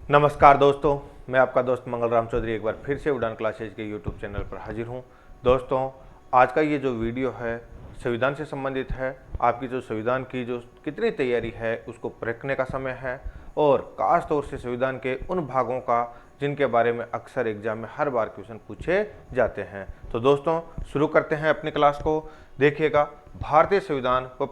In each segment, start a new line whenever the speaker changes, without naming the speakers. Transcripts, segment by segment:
नमस्कार दोस्तों, मैं आपका दोस्त मंगल राम चौधरी एक बार फिर से उड़ान क्लासेज के यूट्यूब चैनल पर हाजिर हूं। दोस्तों, आज का ये जो वीडियो है संविधान से संबंधित है। आपकी जो संविधान की जो कितनी तैयारी है उसको परखने का समय है और खास तौर से संविधान के उन भागों का जिनके बारे में अक्सर एग्जाम में हर बार क्वेश्चन पूछे जाते हैं। तो दोस्तों, शुरू करते हैं अपनी क्लास को। देखिएगा, भारतीय संविधान व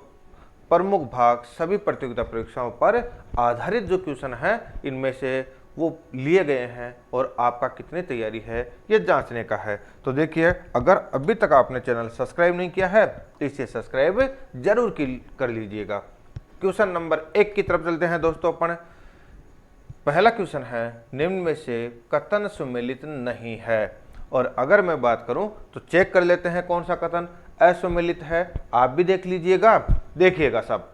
प्रमुख भाग सभी प्रतियोगिता परीक्षाओं पर आधारित जो क्वेश्चन है इनमें से वो लिए गए हैं और आपका कितनी तैयारी है ये जांचने का है। तो देखिए, अगर अभी तक आपने चैनल सब्सक्राइब नहीं किया है तो इसे सब्सक्राइब जरूर कर लीजिएगा। क्वेश्चन नंबर 1 की तरफ चलते हैं दोस्तों। अपन पहला क्वेश्चन है, निम्न में से कथन सुमेलित नहीं है। और अगर मैं बात करूं तो चेक कर लेते हैं कौन सा कथन असुमेलित है। आप भी देख लीजिएगा, देखिएगा सब।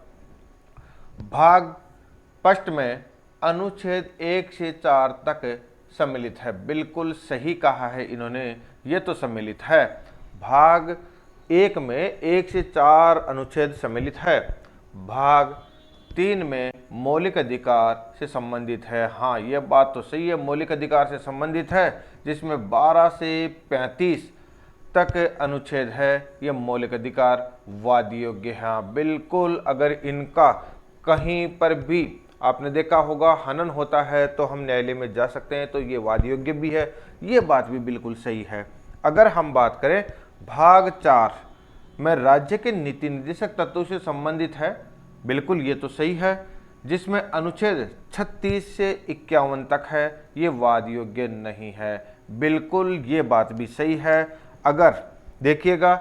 भाग फर्स्ट में अनुच्छेद 1 से 4 तक सम्मिलित है। बिल्कुल सही कहा है इन्होंने, ये तो सम्मिलित है। भाग 1 में 1 से 4 अनुच्छेद सम्मिलित है। भाग 3 में मौलिक अधिकार से संबंधित है। हाँ, यह बात तो सही है, मौलिक अधिकार से संबंधित है, जिसमें 12 से 35 तक अनुच्छेद है। यह मौलिक अधिकार वाद योग्य है। हाँ बिल्कुल, अगर इनका कहीं पर भी आपने देखा होगा हनन होता है तो हम न्यायालय में जा सकते हैं, तो ये वाद योग्य भी है। ये बात भी बिल्कुल सही है। अगर हम बात करें भाग 4 में राज्य के नीति निर्देशक तत्वों से संबंधित है, बिल्कुल ये तो सही है, जिसमें अनुच्छेद 36 से 51 तक है। ये वाद योग्य नहीं है। बिल्कुल ये बात भी सही है। अगर देखिएगा,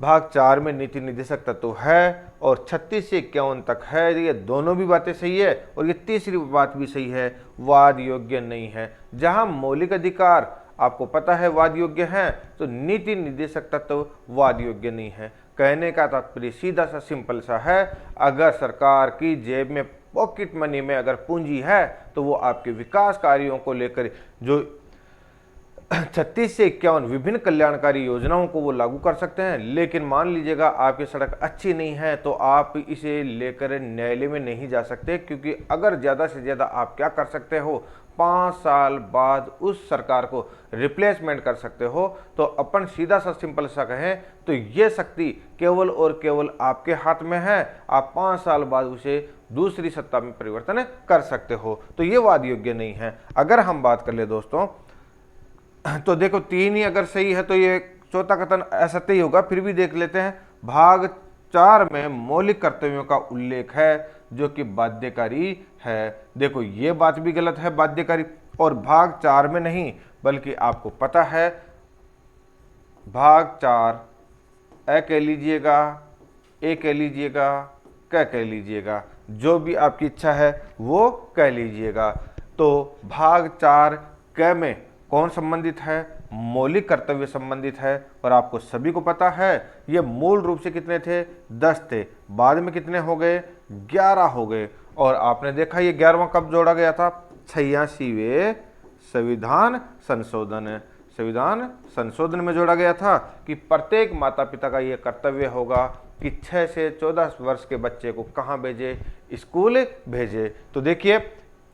भाग 4 में नीति निर्देशक तत्व है और 36 से 51 तक है, ये दोनों भी बातें सही है। और ये तीसरी बात भी सही है, वाद योग्य नहीं है। जहां मौलिक अधिकार आपको पता है वाद योग्य है, तो नीति निर्देशक तत्व वाद योग्य नहीं है। कहने का तात्पर्य सीधा सा सिंपल सा है, अगर सरकार की जेब में पॉकेट मनी में अगर पूंजी है तो वो आपके विकास कार्यों को लेकर जो 36 से 51 विभिन्न कल्याणकारी योजनाओं को वो लागू कर सकते हैं। लेकिन मान लीजिएगा आपकी सड़क अच्छी नहीं है तो आप इसे लेकर न्यायालय में नहीं जा सकते, क्योंकि अगर ज़्यादा से ज़्यादा आप क्या कर सकते हो, 5 साल बाद उस सरकार को रिप्लेसमेंट कर सकते हो। तो अपन सीधा सा सिंपल सा कहें तो ये शक्ति केवल और केवल आपके हाथ में है। आप 5 साल बाद उसे दूसरी सत्ता में परिवर्तन कर सकते हो। तो ये वाद योग्य नहीं है। अगर हम बात कर ले दोस्तों, तो देखो 3 ही अगर सही है तो ये चौथा कथन असत्य ही होगा। फिर भी देख लेते हैं, भाग 4 में मौलिक कर्तव्यों का उल्लेख है जो कि बाध्यकारी है। देखो ये बात भी गलत है, बाध्यकारी। और भाग 4 में नहीं, बल्कि आपको पता है भाग 4 ए कह लीजिएगा, ए कह लीजिएगा, क कह लीजिएगा, जो भी आपकी इच्छा है वो कह लीजिएगा। तो भाग 4 क में कौन संबंधित है, मौलिक कर्तव्य संबंधित है। और आपको सभी को पता है ये मूल रूप से कितने थे, 10 थे, बाद में कितने हो गए, 11 हो गए। और आपने देखा ये 11वां कब जोड़ा गया था, 86वें संविधान संशोधन में जोड़ा गया था कि प्रत्येक माता पिता का ये कर्तव्य होगा कि 6 से 14 वर्ष के बच्चे को कहाँ भेजे, स्कूल भेजे। तो देखिए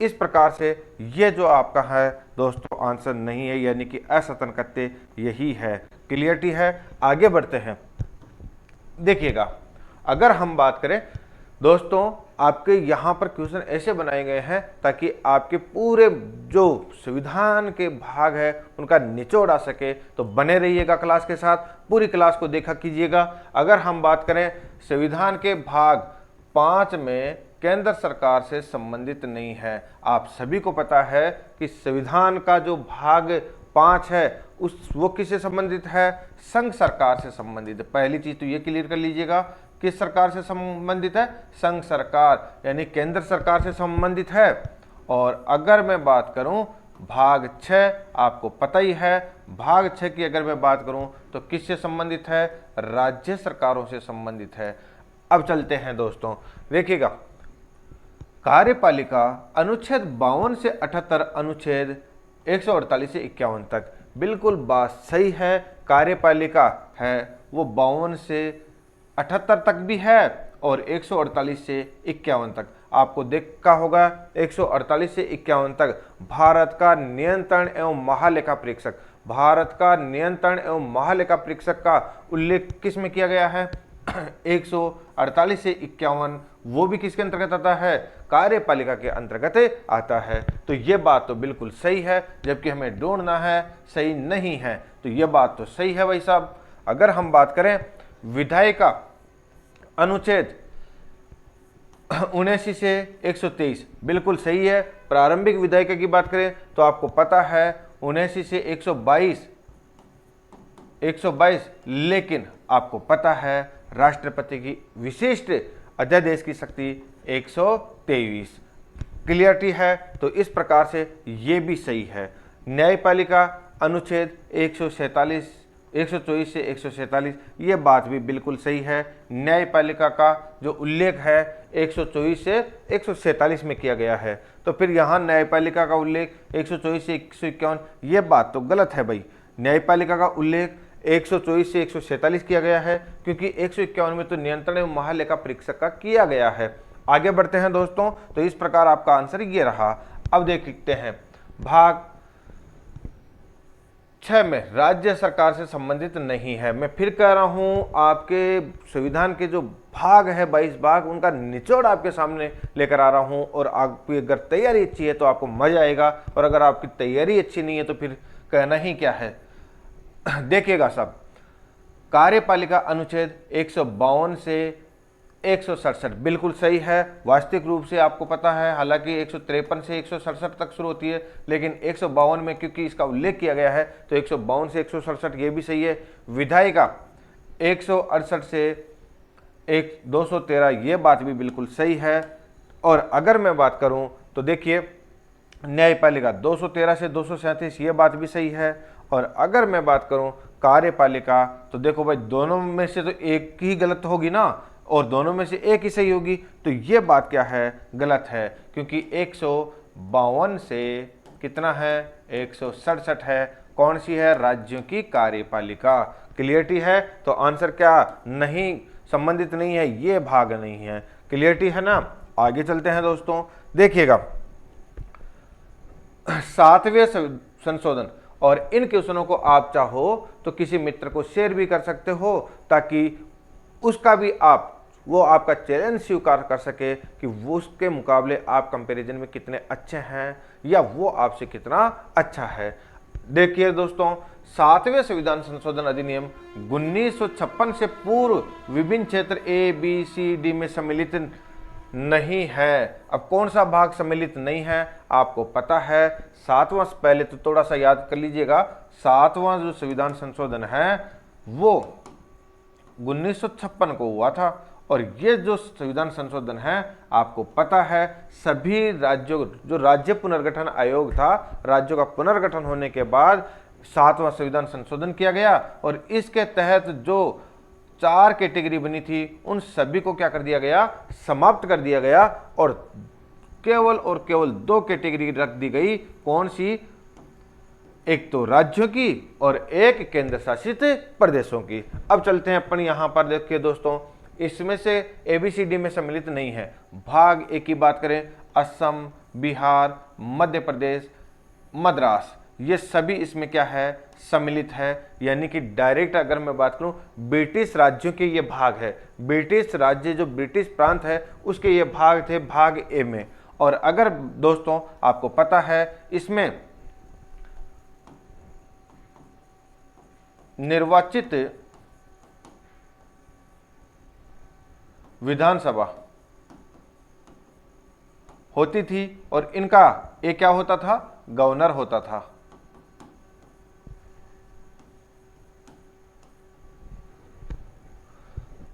इस प्रकार से ये जो आपका है दोस्तों आंसर नहीं है, यानी कि असतन कत्ते यही है। क्लियरिटी है, आगे बढ़ते हैं। देखिएगा, अगर हम बात करें दोस्तों, आपके यहाँ पर क्वेश्चन ऐसे बनाए गए हैं ताकि आपके पूरे जो संविधान के भाग है उनका निचोड़ आ सके। तो बने रहिएगा क्लास के साथ, पूरी क्लास को देखा कीजिएगा। अगर हम बात करें संविधान के भाग 5 में केंद्र सरकार से संबंधित नहीं है। आप सभी को पता है कि संविधान का जो भाग 5 है वो किससे संबंधित है, संघ सरकार से संबंधित है। पहली चीज तो ये क्लियर कर लीजिएगा, किस सरकार से संबंधित है, संघ सरकार, यानी केंद्र सरकार से संबंधित है। और अगर मैं बात करूं भाग 6, आपको पता ही है, भाग 6 की अगर मैं बात करूं तो किससे संबंधित है, राज्य सरकारों से संबंधित है। अब चलते हैं दोस्तों, देखिएगा, कार्यपालिका अनुच्छेद 52 से 78, अनुच्छेद 148 से 51 तक। बिल्कुल बात सही है, कार्यपालिका है वो 52 से 78 तक भी है और 148 से 51 तक। आपको देखा होगा 148 से 51 तक भारत का नियंत्रण एवं महालेखा परीक्षक, भारत का नियंत्रण एवं महालेखा परीक्षक का उल्लेख किस में किया गया है 148 से 51, वो भी किसके अंतर्गत आता है, कार्यपालिका के अंतर्गत आता है। तो ये बात तो बिल्कुल सही है, जबकि हमें ढूंढना है सही नहीं है। तो ये बात तो सही है भाई साहब। अगर हम बात करें विधायिका अनुच्छेद 79 से 123, बिल्कुल सही है। प्रारंभिक विधायिका की बात करें तो आपको पता है 79 से 122, लेकिन आपको पता है राष्ट्रपति की विशिष्ट अध्यादेश की शक्ति 123। क्लियरिटी है, तो इस प्रकार से ये भी सही है। न्यायपालिका अनुच्छेद 124 से 147, ये बात भी बिल्कुल सही है। न्यायपालिका का जो उल्लेख है 124 से 147 में किया गया है, तो फिर यहाँ न्यायपालिका का उल्लेख 124 से 151, ये बात तो गलत है भाई। न्यायपालिका का उल्लेख 124 से 147 किया गया है, क्योंकि 151 में तो नियंत्रण एवं महालेखा परीक्षक का किया गया है। आगे बढ़ते हैं दोस्तों, तो इस प्रकार आपका आंसर ये रहा। अब देखते हैं भाग 6 में राज्य सरकार से संबंधित नहीं है। मैं फिर कह रहा हूं, आपके संविधान के जो भाग है 22 भाग, उनका निचोड़ आपके सामने लेकर आ रहा हूं। और आपकी अगर तैयारी अच्छी है तो आपको मजा आएगा, और अगर आपकी तैयारी अच्छी नहीं है तो फिर कहना ही क्या है। देखिएगा सब, कार्यपालिका अनुच्छेद 152 से 167 बिल्कुल सही है। वास्तविक रूप से आपको पता है, हालांकि 153 से 167 तक शुरू होती है, लेकिन 152 में क्योंकि इसका उल्लेख किया गया है तो 152 से 167 ये भी सही है। विधायिका 168 से 213 ये बात भी बिल्कुल सही है। और अगर मैं बात करूं तो देखिए न्यायपालिका 213 से 237 ये बात भी सही है। और अगर मैं बात करूं कार्यपालिका, तो देखो भाई दोनों में से तो एक ही गलत होगी ना, और दोनों में से एक ही सही होगी, तो ये बात क्या है, गलत है। क्योंकि 152 से कितना है, 167 है। कौन सी है, राज्यों की कार्यपालिका। क्लियरिटी है, तो आंसर क्या नहीं, संबंधित नहीं है, ये भाग नहीं है। क्लियरिटी है ना। आगे चलते हैं दोस्तों, देखिएगा 7वें संशोधन, और इन क्वेश्चनों को आप चाहो तो किसी मित्र को शेयर भी कर सकते हो, ताकि उसका भी वो आपका चैलेंज स्वीकार कर सके कि वो उसके मुकाबले आप कंपैरिजन में कितने अच्छे हैं, या वो आपसे कितना अच्छा है। देखिए दोस्तों, 7वें संविधान संशोधन अधिनियम 1956 से पूर्व विभिन्न क्षेत्र ABCD में सम्मिलित नहीं है। अब कौन सा भाग सम्मिलित नहीं है, आपको पता है 7वां, पहले तो थोड़ा सा याद कर लीजिएगा। 7वां जो संविधान संशोधन है वो 1956 को हुआ था, और ये जो संविधान संशोधन है आपको पता है सभी राज्यों, जो राज्य पुनर्गठन आयोग था, राज्यों का पुनर्गठन होने के बाद 7वां संविधान संशोधन किया गया, और इसके तहत जो 4 कैटेगरी बनी थी उन सभी को क्या कर दिया गया, समाप्त कर दिया गया, और केवल 2 कैटेगरी रख दी गई। कौन सी, एक तो राज्यों की और एक केंद्र शासित प्रदेशों की। अब चलते हैं अपन यहां पर, देखिए दोस्तों, इसमें से ABCD में सम्मिलित नहीं है। भाग 1 की बात करें, असम, बिहार, मध्य प्रदेश, मद्रास, ये सभी इसमें क्या है, सम्मिलित है। यानी कि डायरेक्ट अगर मैं बात करूं, ब्रिटिश राज्यों के ये भाग है, ब्रिटिश राज्य जो ब्रिटिश प्रांत है उसके ये भाग थे, भाग A में। और अगर दोस्तों आपको पता है इसमें निर्वाचित विधानसभा होती थी, और इनका एक क्या होता था, गवर्नर होता था।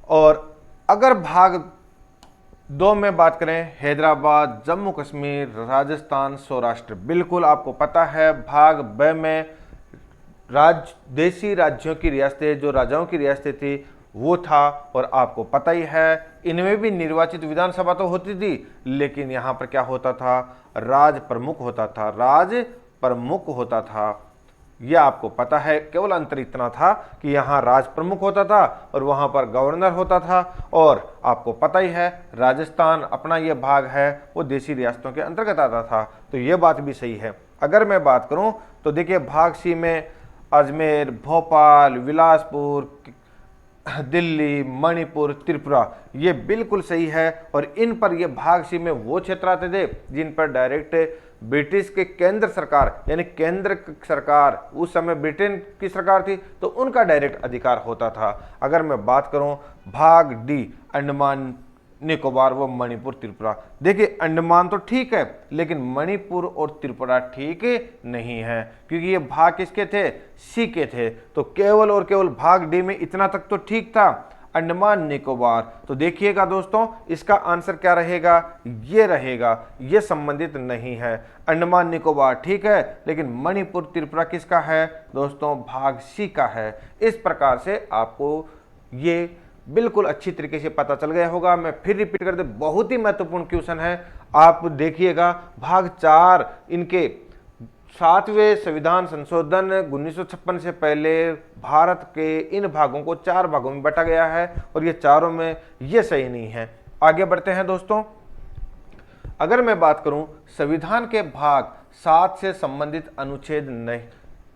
और अगर भाग 2 में बात करें, हैदराबाद, जम्मू कश्मीर, राजस्थान, सौराष्ट्र, बिल्कुल आपको पता है भाग ब में देशी राज्यों की रियासतें, जो राजाओं की रियासतें थी वो था। और आपको पता ही है इनमें भी निर्वाचित विधानसभा तो होती थी, लेकिन यहाँ पर क्या होता था, राज प्रमुख होता था, राज प्रमुख होता था। यह आपको पता है। केवल अंतर इतना था कि यहाँ राज प्रमुख होता था और वहाँ पर गवर्नर होता था। और आपको पता ही है राजस्थान अपना ये भाग है वो देशी रियासतों के अंतर्गत आता था, तो ये बात भी सही है। अगर मैं बात करूँ तो देखिए भाग सी में अजमेर, भोपाल, बिलासपुर, दिल्ली, मणिपुर, त्रिपुरा, ये बिल्कुल सही है। और इन पर ये भाग सी में वो क्षेत्र आते थे जिन पर डायरेक्ट ब्रिटिश के केंद्र सरकार यानी केंद्र सरकार, उस समय ब्रिटेन की सरकार थी, तो उनका डायरेक्ट अधिकार होता था। अगर मैं बात करूं भाग डी अंडमान निकोबार व मणिपुर त्रिपुरा, देखिए अंडमान तो ठीक है लेकिन मणिपुर और त्रिपुरा ठीक नहीं है क्योंकि ये भाग किसके थे, सी के थे। तो केवल और केवल भाग डी में इतना तक तो ठीक था, अंडमान निकोबार। तो देखिएगा दोस्तों इसका आंसर क्या रहेगा, ये रहेगा, ये संबंधित नहीं है। अंडमान निकोबार ठीक है लेकिन मणिपुर त्रिपुरा किसका है दोस्तों, भाग सी का है। इस प्रकार से आपको ये बिल्कुल अच्छी तरीके से पता चल गया होगा। मैं फिर रिपीट कर दे, बहुत ही महत्वपूर्ण क्वेश्चन है। आप देखिएगा भाग 4 इनके 7वें संविधान संशोधन 1956 से पहले भारत के इन भागों को 4 भागों में बांटा गया है और ये चारों में ये सही नहीं है। आगे बढ़ते हैं दोस्तों। अगर मैं बात करूं संविधान के भाग 7 से संबंधित अनुच्छेद नहीं,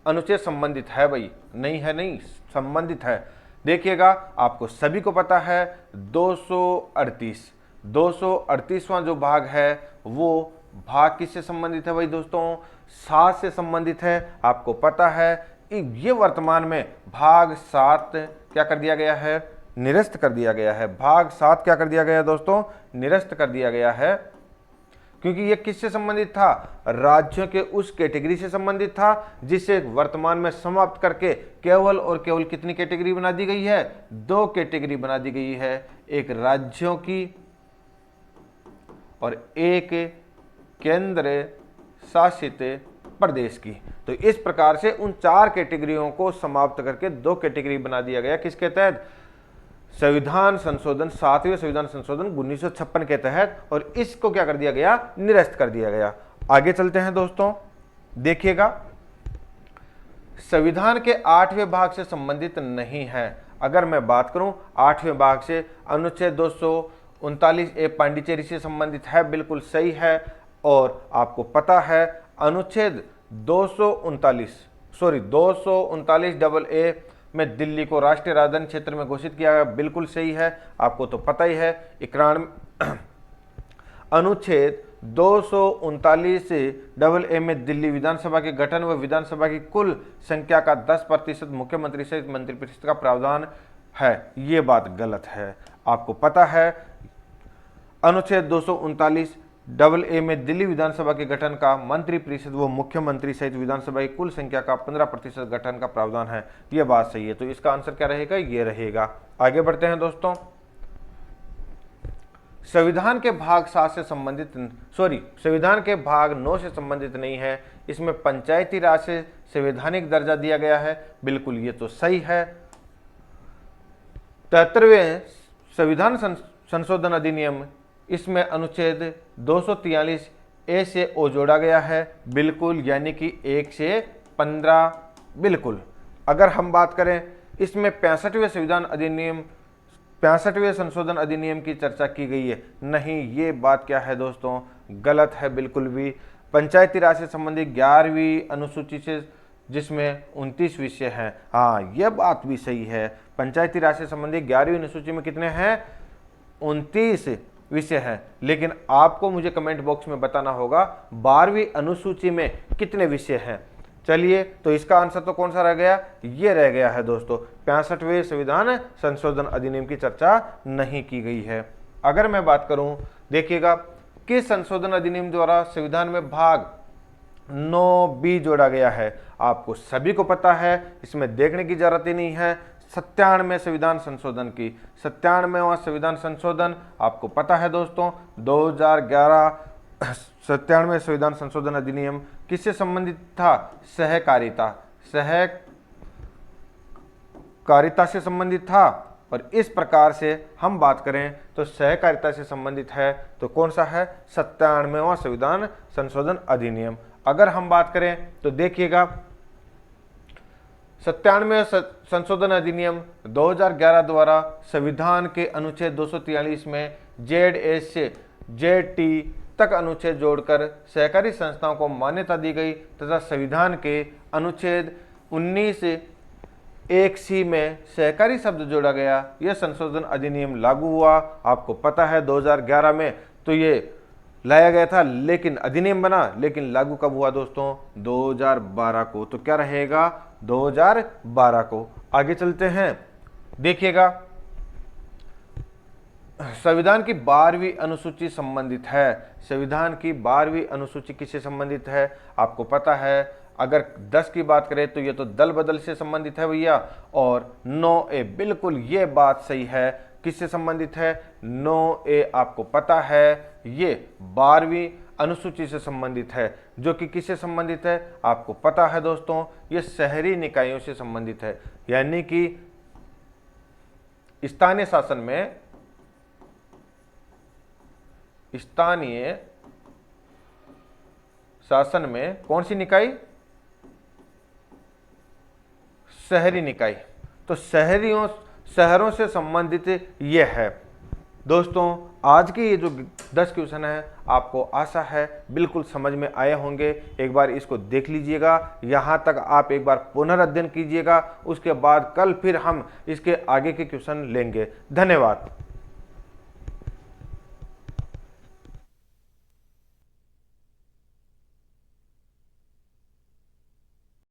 अनुच्छेद संबंधित है भाई, नहीं है, नहीं संबंधित है। देखिएगा आपको सभी को पता है 238वां जो भाग है वो भाग किससे संबंधित है भाई दोस्तों, 7 से संबंधित है। आपको पता है ये वर्तमान में भाग 7 क्या कर दिया गया है, निरस्त कर दिया गया है। भाग 7 क्या कर दिया गया है दोस्तों, निरस्त कर दिया गया है क्योंकि ये किससे संबंधित था, राज्यों के उस कैटेगरी से संबंधित था जिसे वर्तमान में समाप्त करके केवल और केवल कितनी कैटेगरी बना दी गई है, 2 कैटेगरी बना दी गई है, एक राज्यों की और एक केंद्र शासित प्रदेश की। तो इस प्रकार से उन 4 कैटेगरियों को समाप्त करके 2 कैटेगरी बना दिया गया किसके तहत, संविधान संशोधन 7वें संविधान संशोधन 1956 के तहत, और इसको क्या कर दिया गया, निरस्त कर दिया गया। आगे चलते हैं दोस्तों। देखिएगा संविधान के 8वें भाग से संबंधित नहीं है। अगर मैं बात करूं 8वें भाग से अनुच्छेद 239 ए पांडिचेरी से संबंधित है, बिल्कुल सही है। और आपको पता है अनुच्छेद 239 AA में दिल्ली को राष्ट्रीय राजधानी क्षेत्र में घोषित किया गया, बिल्कुल सही है। आपको तो पता ही है 91 अनुच्छेद 239 AA में दिल्ली विधानसभा के गठन व विधानसभा की कुल संख्या का 10% मुख्यमंत्री सहित मंत्रिपरिषद का प्रावधान है, ये बात गलत है। आपको पता है अनुच्छेद 239 AA में दिल्ली विधानसभा के गठन का मंत्रिपरिषद व मुख्यमंत्री सहित विधानसभा की कुल संख्या का 15% गठन का प्रावधान है, यह बात सही है। तो इसका आंसर क्या रहेगा, ये रहेगा। आगे बढ़ते हैं दोस्तों। संविधान के भाग 7 से संबंधित संविधान के भाग 9 से संबंधित नहीं है। इसमें पंचायती राज से संवैधानिक दर्जा दिया गया है, बिल्कुल ये तो सही है। 73वें संविधान संशोधन अधिनियम, इसमें अनुच्छेद 243 ए से ओ जोड़ा गया है, बिल्कुल, यानी कि 1 से 15, बिल्कुल। अगर हम बात करें इसमें 65वें संविधान अधिनियम 65वें संशोधन अधिनियम की चर्चा की गई है, नहीं, ये बात क्या है दोस्तों, गलत है बिल्कुल भी। पंचायती राज से संबंधित 11वीं अनुसूची से जिसमें 29 विषय हैं, हाँ यह बात भी सही है। पंचायती राज से संबंधित 11वीं अनुसूची में कितने हैं, 29 विषय है। लेकिन आपको मुझे कमेंट बॉक्स में बताना होगा 12वीं अनुसूची में कितने विषय हैं। चलिए, तो इसका आंसर तो कौन सा रह गया, ये रह गया है दोस्तों, 65वें संविधान संशोधन अधिनियम की चर्चा नहीं की गई है। अगर मैं बात करूं, देखिएगा किस संशोधन अधिनियम द्वारा संविधान में भाग 9B जोड़ा गया है, आपको सभी को पता है, इसमें देखने की जरूरत ही नहीं है। 97वें संविधान संशोधन की 97वां संविधान संशोधन आपको पता है दोस्तों, 2011 97वें संविधान संशोधन अधिनियम किससे संबंधित था, सहकारिता से संबंधित था। और इस प्रकार से हम बात करें तो सहकारिता से संबंधित है, तो कौन सा है, 97वां संविधान संशोधन अधिनियम। अगर हम बात करें तो देखिएगा 97वें संशोधन अधिनियम 2011 द्वारा संविधान के अनुच्छेद 243 में ZS से ZT तक अनुच्छेद जोड़कर सहकारी संस्थाओं को मान्यता दी गई तथा संविधान के अनुच्छेद 19(1)(c) में सहकारी शब्द जोड़ा गया। यह संशोधन अधिनियम लागू हुआ, आपको पता है 2011 में तो ये लाया गया था, लेकिन अधिनियम बना, लेकिन लागू कब हुआ दोस्तों? 2012 को। तो क्या रहेगा? 2012 को। आगे चलते हैं, देखिएगा संविधान की 12वीं अनुसूची संबंधित है। संविधान की 12वीं अनुसूची किससे संबंधित है? आपको पता है, अगर 10 की बात करें तो ये तो दल बदल से संबंधित है भैया, और 9A बिल्कुल ये बात सही है। किससे संबंधित है? 9A आपको पता है ये 12वीं अनुसूची से संबंधित है, जो कि किससे संबंधित है? आपको पता है दोस्तों, ये शहरी निकायों से संबंधित है। यानी कि स्थानीय शासन में कौन सी निकाय? शहरी निकाय। तो शहरों से संबंधित ये है। दोस्तों आज के ये जो 10 क्वेश्चन है, आपको आशा है बिल्कुल समझ में आए होंगे। एक बार इसको देख लीजिएगा, यहाँ तक आप एक बार पुनर्अध्ययन कीजिएगा, उसके बाद कल फिर हम इसके आगे के क्वेश्चन लेंगे। धन्यवाद।